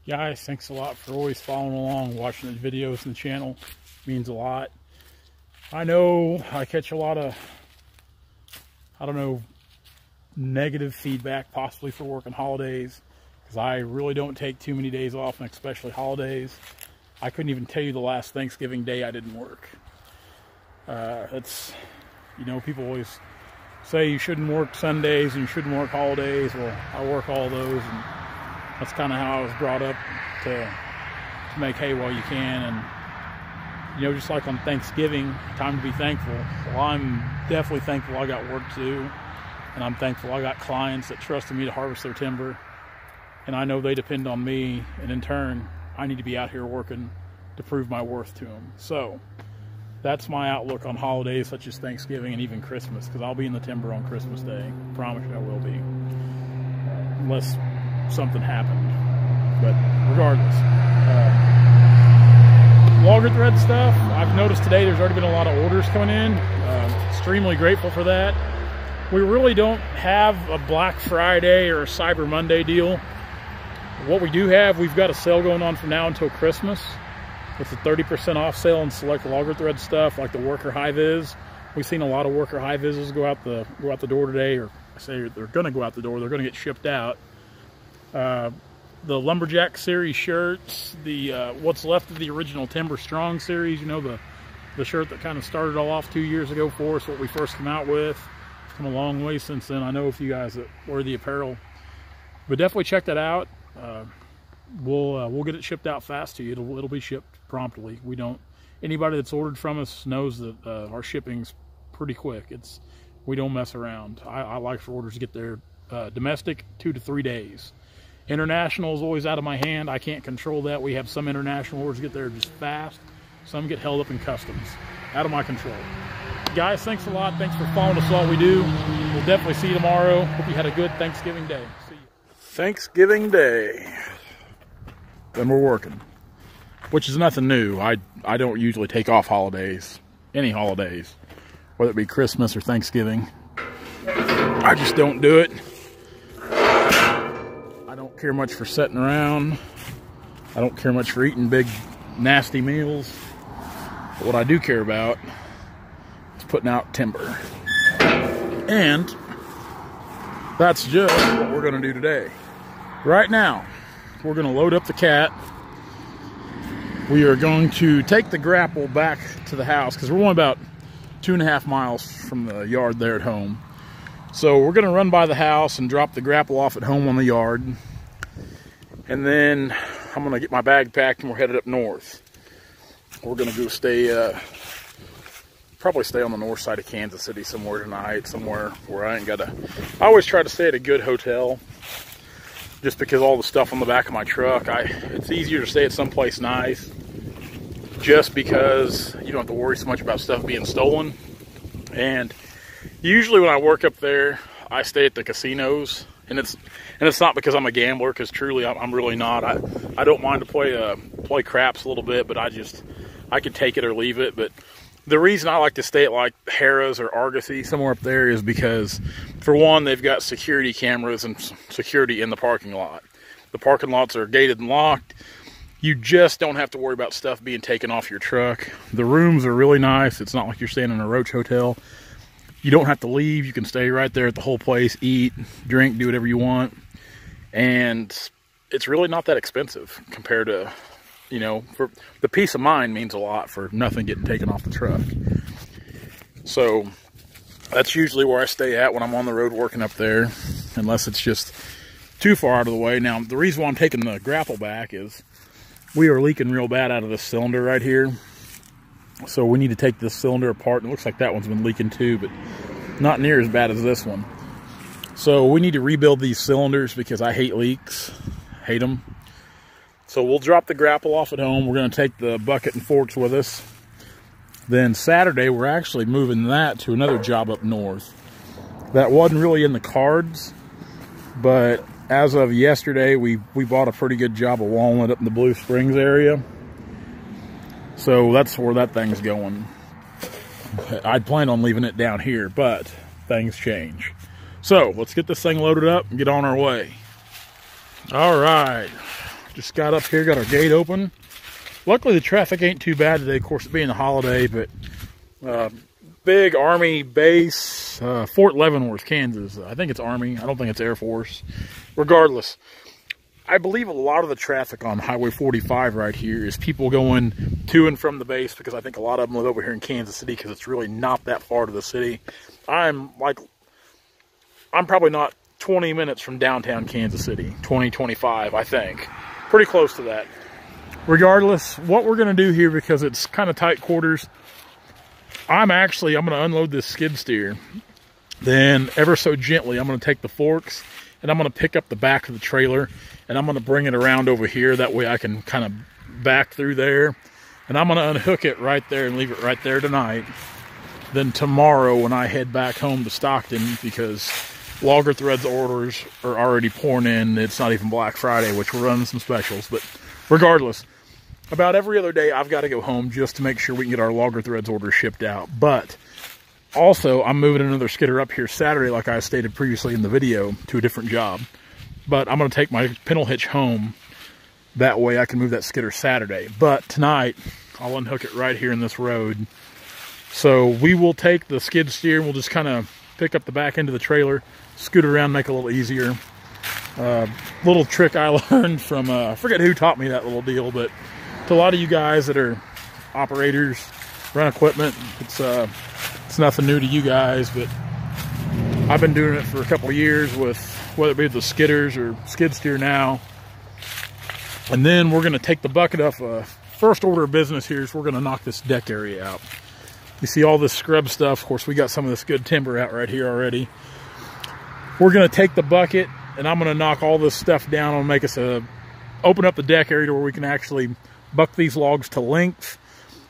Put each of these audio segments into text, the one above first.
Guys, thanks a lot for always following along, watching the videos and the channel. It means a lot. I know I catch a lot of, negative feedback possibly for working holidays, because I really don't take too many days off, and especially holidays. I couldn't even tell you the last Thanksgiving day I didn't work. People always say you shouldn't work Sundays and you shouldn't work holidays. Well, I work all those, and that's kind of how I was brought up to make hay while you can. And just like on Thanksgiving, time to be thankful. Well, I'm definitely thankful I got work to do, and I'm thankful I got clients that trusted me to harvest their timber, and I know they depend on me, and in turn I need to be out here working to prove my worth to them. So that's my outlook on holidays such as Thanksgiving and even Christmas, because I'll be in the timber on Christmas Day. I promise you I will be, unless something happened. But regardless, logger thread stuff, I've noticed today there's already been a lot of orders coming in. Extremely grateful for that. We really don't have a Black Friday or a Cyber Monday deal. What we do have, we've got a sale going on from now until Christmas. It's a 30% off sale on select logger thread stuff, like the worker high vis. We've seen a lot of worker high vises go out the door today, or I say they're going to go out the door. They're going to get shipped out. The Lumberjack series shirts, the what's left of the original Timber Strong series, the shirt that kind of started all off 2 years ago for us, what we first came out with. It's come a long way since then. I know a few guys that wear the apparel, but definitely check that out. We'll get it shipped out fast to you. It'll be shipped promptly. Anybody that's ordered from us knows that our shipping's pretty quick. We don't mess around. I like for orders to get there domestic 2 to 3 days. International is always out of my hand. I can't control that. We have some international orders get there just fast. Some get held up in customs. Out of my control. Guys, thanks a lot. Thanks for following us all we do. We'll definitely see you tomorrow. Hope you had a good Thanksgiving Day. See you. Thanksgiving Day. Then we're working, which is nothing new. I don't usually take off holidays, any holidays, whether it be Christmas or Thanksgiving. I just don't do it. I don't care much for sitting around. I don't care much for eating big, nasty meals. But what I do care about is putting out timber. And that's just what we're going to do today. Right now, we're going to load up the cat. We are going to take the grapple back to the house, because we're only about 2.5 miles from the yard there at home. So we're going to run by the house and drop the grapple off at home on the yard. And then I'm going to get my bag packed and we're headed up north. We're going to go probably stay on the north side of Kansas City somewhere tonight, somewhere where I always try to stay at a good hotel, just because all the stuff on the back of my truck, it's easier to stay at someplace nice, just because you don't have to worry so much about stuff being stolen. And usually when I work up there, I stay at the casinos, and it's not because I'm a gambler, because truly I'm really not. I don't mind to play craps a little bit, but I can take it or leave it. But the reason I like to stay at like Harrah's or Argosy, somewhere up there, is because, for one, they've got security cameras and security in the parking lot. The parking lots are gated and locked. You just don't have to worry about stuff being taken off your truck. The rooms are really nice. It's not like you're staying in a roach hotel. You don't have to leave. You can stay right there at the whole place, eat, drink, do whatever you want. And it's really not that expensive compared to, for the peace of mind means a lot for nothing getting taken off the truck. So that's usually where I stay at when I'm on the road working up there, unless it's just too far out of the way. Now, the reason why I'm taking the grapple back is we are leaking real bad out of this cylinder right here. So we need to take this cylinder apart. And it looks like that one's been leaking too, but not near as bad as this one. So we need to rebuild these cylinders, because I hate leaks. Hate them. So we'll drop the grapple off at home. We're going to take the bucket and forks with us. Then Saturday, we're actually moving that to another job up north. That wasn't really in the cards, but as of yesterday, we bought a pretty good job of walnut up in the Blue Springs area. So that's where that thing's going. I'd planned on leaving it down here, but things change. So let's get this thing loaded up and get on our way. All right, Just got up here, got our gate open. Luckily the traffic ain't too bad today, of course it being a holiday, but big Army base, Fort Leavenworth, Kansas. I think it's Army, I don't think it's Air Force. Regardless, I believe a lot of the traffic on Highway 45 right here is people going to and from the base, because I think a lot of them live over here in Kansas City because it's really not that far to the city. I'm probably not 20 minutes from downtown Kansas City, 25, I think. Pretty close to that. Regardless, what we're going to do here, because it's kind of tight quarters, I'm going to unload this skid steer. Then, ever so gently, I'm going to take the forks and I'm going to pick up the back of the trailer and I'm going to bring it around over here. That way I can kind of back through there. And I'm going to unhook it right there and leave it right there tonight. Then tomorrow when I head back home to Stockton, because Logger Threads orders are already pouring in. It's not even Black Friday, which we're running some specials. But regardless, about every other day I've got to go home just to make sure we can get our Logger Threads order shipped out. But also, I'm moving another skidder up here Saturday, like I stated previously in the video, to a different job. But I'm going to take my pintle hitch home. That way I can move that skidder Saturday. But tonight, I'll unhook it right here in this road. So we will take the skid steer, we'll just kind of pick up the back end of the trailer, scoot it around, make it a little easier. Little trick I learned from, I forget who taught me that little deal, but to a lot of you guys that are operators, run equipment, it's nothing new to you guys, but I've been doing it for a couple of years with, whether it be the skidders or skid steer now. And then we're going to take the bucket off. First order of business here is we're going to knock this deck area out. You see all this scrub stuff. Of course, we got some of this good timber out right here already. We're going to take the bucket and I'm going to knock all this stuff down and make us open up the deck area to where we can actually buck these logs to length.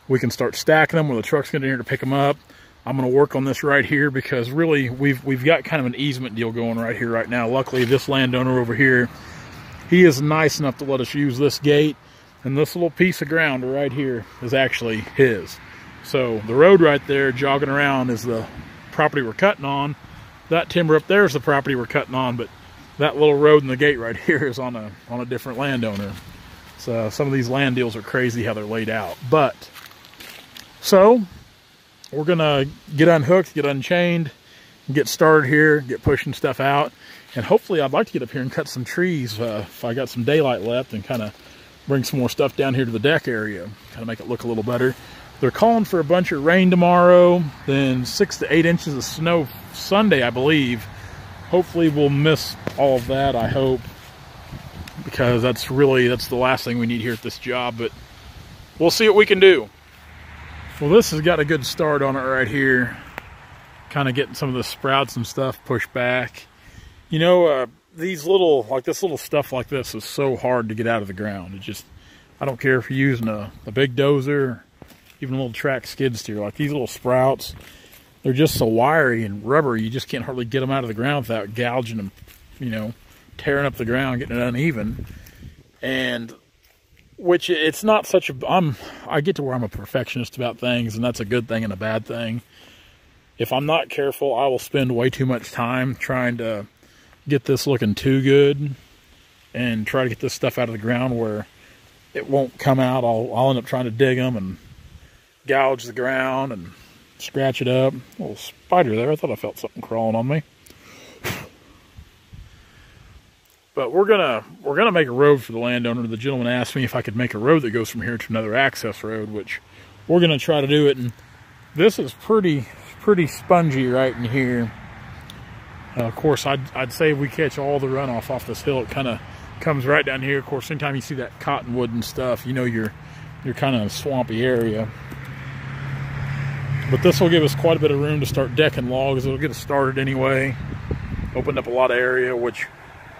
We can start stacking them when the truck's getting here to pick them up. I'm going to work on this right here because really we've got kind of an easement deal going right here right now. Luckily, this landowner over here, he is nice enough to let us use this gate, and this little piece of ground right here is actually his. So the road right there jogging around is the property we're cutting on. That timber up there is the property we're cutting on, but that little road and the gate right here is on a different landowner. So some of these land deals are crazy how they're laid out. But so we're gonna get unhooked, get unchained, get started here, get pushing stuff out, and hopefully I'd like to get up here and cut some trees if I got some daylight left, and kind of bring some more stuff down here to the deck area, kind of make it look a little better. They're calling for a bunch of rain tomorrow, then 6 to 8 inches of snow Sunday, I believe. Hopefully we'll miss all of that, I hope, because that's the last thing we need here at this job, but we'll see what we can do. Well, this has got a good start on it right here. Kind of getting some of the sprouts and stuff pushed back. You know, this little stuff like this is so hard to get out of the ground. It just, I don't care if you're using a big dozer, even a little track skid steer. Like these little sprouts, they're just so wiry and rubbery, you just can't hardly get them out of the ground without gouging them, you know, tearing up the ground, getting it uneven. And which it's not such a, I get to where I'm a perfectionist about things, and that's a good thing and a bad thing. If I'm not careful, I will spend way too much time trying to get this looking too good and try to get this stuff out of the ground where it won't come out. I'll end up trying to dig them and gouge the ground and scratch it up. A little spider there. I thought I felt something crawling on me. But we're gonna make a road for the landowner. The gentleman asked me if I could make a road that goes from here to another access road, which we're gonna try to do it. And this is pretty spongy right in here. Of course, I'd say if we catch all the runoff off this hill, it kind of comes right down here. Of course, anytime you see that cottonwood and stuff, you know you're kind of in a swampy area. But this will give us quite a bit of room to start decking logs. It'll get us started anyway. Opened up a lot of area, which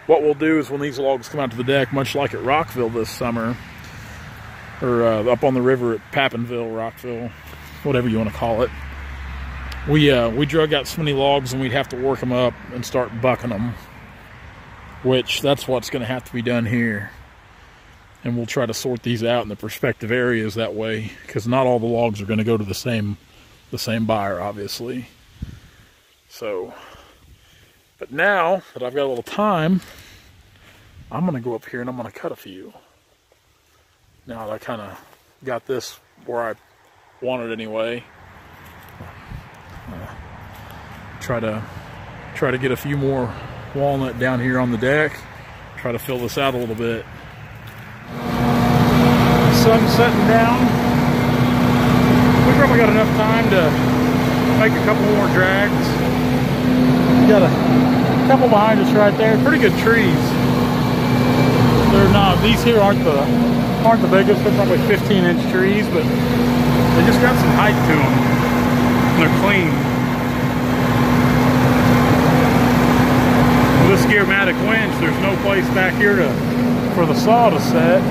what we'll do is when these logs come out to the deck, much like at Rockville this summer, or up on the river at Pappinville, Rockville, whatever you want to call it, we drug out so many logs and we'd have to work them up and start bucking them, which that's what's going to have to be done here. And we'll try to sort these out in the prospective areas that way, because not all the logs are going to go to the same buyer, obviously. So, but now that I've got a little time, I'm going to go up here and I'm going to cut a few. Now that I kind of got this where I want it anyway. Try to get a few more walnut down here on the deck. Try to fill this out a little bit. Sun's setting down. We probably got enough time to make a couple more drags. Got a couple behind us right there. Pretty good trees. They're not. These here aren't the biggest. They're probably 15-inch trees, but they just got some height to them. And they're clean. With this Gearmatic winch, there's no place back here for the saw to set.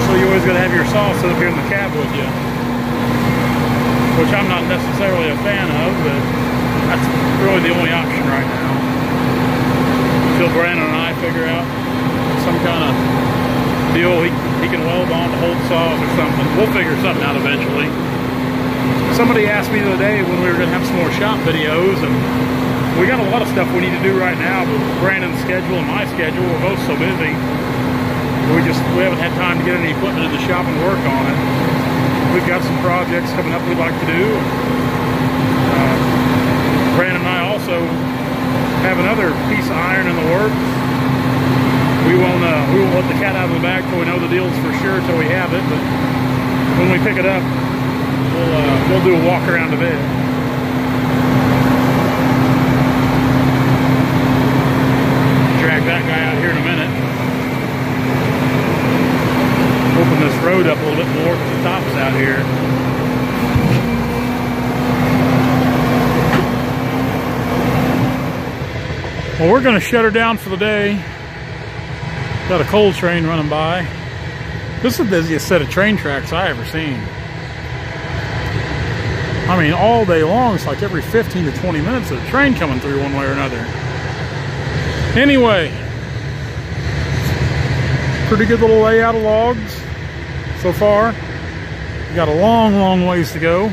So you always got to have your saw set up here in the cab with you, which I'm not necessarily a fan of, but that's really the only option right now. Until Brandon and I figure out some kind of deal he can weld on to hold saws or something. We'll figure something out eventually. Somebody asked me the other day when we were going to have some more shop videos, and we got a lot of stuff we need to do right now, but Brandon's schedule and my schedule, we're both so busy. We haven't had time to get any equipment in the shop and work on it. We've got some projects coming up we'd like to do. Brandon and I also have another piece of iron in the works. We won't let the cat out of the bag till we know the deal's for sure, till we have it. But when we pick it up, we'll do a walk around of it. Drag that guy out here in a minute. Open this road up a little bit more because the top's out here. Well, we're going to shut her down for the day. Got a coal train running by. This is the busiest set of train tracks I ever seen. I mean, all day long, it's like every 15 to 20 minutes there's a train coming through one way or another. Anyway, pretty good little layout of logs so far. We got a long ways to go.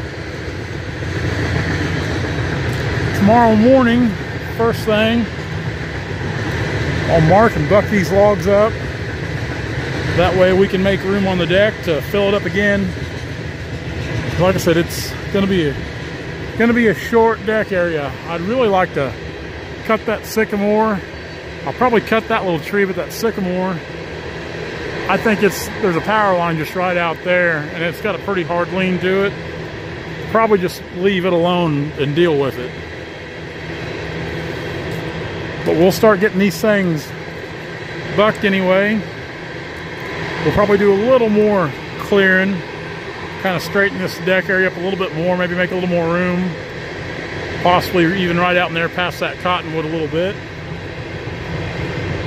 Tomorrow morning, first thing, I'll mark and buck these logs up. That way we can make room on the deck to fill it up again. Like I said, it's gonna be a short deck area. I'd really like to cut that sycamore. I'll probably cut that little tree, but that sycamore, I think there's a power line just right out there, and it's got a pretty hard lean to it. Probably just leave it alone and deal with it. But we'll start getting these things bucked anyway. We'll probably do a little more clearing, kind of straighten this deck area up a little bit more, maybe make a little more room. Possibly even right out in there past that cottonwood a little bit.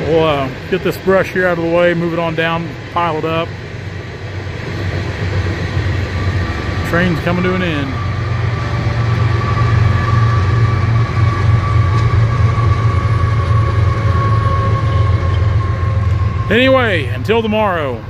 We'll get this brush here out of the way, move it on down, pile it up. Train's coming to an end. Anyway, until tomorrow.